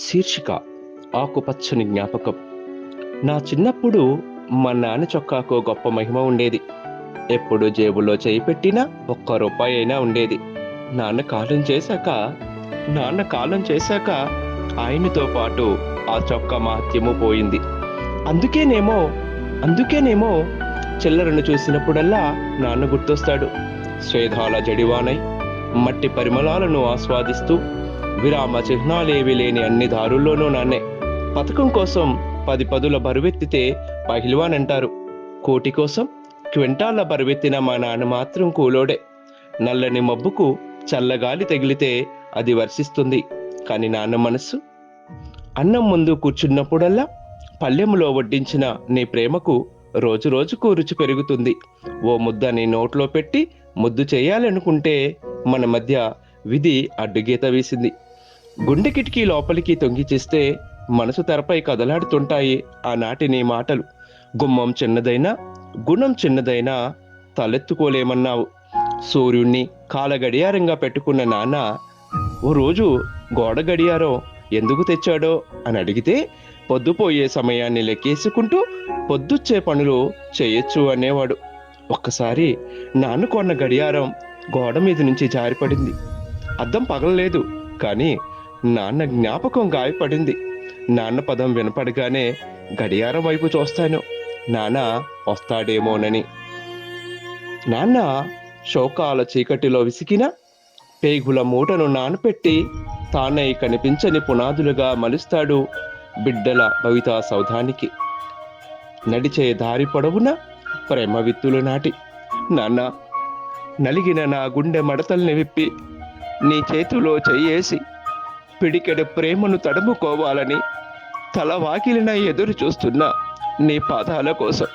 శీర్షిక ఆకుపచ్చని జ్ఞాపకం. నా చిన్నప్పుడు మా నాన్న చొక్కాకు గొప్ప మహిమ ఉండేది. ఎప్పుడు జేబులో చేయి పెట్టినా ₹1 అయినా ఉండేది. నాన్న కాలం చేశాక ఆయనతో పాటు ఆ చొక్కా మహత్యము పోయింది. అందుకేనేమో అందుకేనేమో చిల్లరను చూసినప్పుడల్లా నాన్న గుర్తొస్తాడు. స్వేదాల జడివానై మట్టి పరిమళాలను ఆస్వాదిస్తూ విరామ చిహ్నాలేవి లేని అన్ని దారుల్లోనూ నాన్నే. పథకం కోసం 10 పదుల బరువెత్తితే పహిల్వాన్ అంటారు. కోటి కోసం క్వింటాళ్ల బరువెత్తిన మా నాన్న మాత్రం కూలోడే. నల్లని మబ్బుకు చల్లగాలి తగిలితే అది వర్షిస్తుంది. కాని నాన్న మనస్సు అన్నం ముందు కూర్చున్నప్పుడల్లా పళ్ళెములో వడ్డించిన నీ ప్రేమకు రోజు రోజుకు రుచి పెరుగుతుంది. ఓ ముద్ద నీ నోట్లో పెట్టి ముద్దు చేయాలనుకుంటే మన మధ్య విధి అడ్డుగీత వేసింది. గుండె కిటికీ లోపలికి తొంగి చేస్తే మనసు తెరపై కదలాడుతుంటాయి ఆనాటి నీ మాటలు. గుమ్మం చిన్నదైనా గుణం చిన్నదైనా తలెత్తుకోలేమన్నావు. సూర్యుణ్ణి కాల గడియారంగా పెట్టుకున్న నాన్న ఓ రోజు గోడ గడియారం ఎందుకు తెచ్చాడో అని అడిగితే పొద్దుపోయే సమయాన్ని లెక్కేసుకుంటూ పొద్దుచ్చే పనులు చేయొచ్చు అనేవాడు. ఒక్కసారి నాన్న కొన్న గడియారం గోడ మీద నుంచి జారిపడింది. అద్దం పగలలేదు, కానీ నాన్న జ్ఞాపకం గాయపడింది. నాన్న పదం వినపడగానే గడియారం వైపు చూస్తాను, నాన్న వస్తాడేమోనని. నాన్న శోకాల చీకటిలో విసికిన పేగుల మూటను నానపెట్టి తానై కనిపించని పునాదులుగా మలుస్తాడు బిడ్డల భవితా సౌధానికి. నడిచే దారి పొడవున ప్రేమ విత్తులు నాటి నాన్న నలిగిన నా గుండె మడతల్ని విప్పి నీ చేతిలో చెయ్యేసి పిడికెడు ప్రేమను తడుముకోవాలని తల వాకిలిన ఎదురు చూస్తున్నా నీ పాదాల కోసం.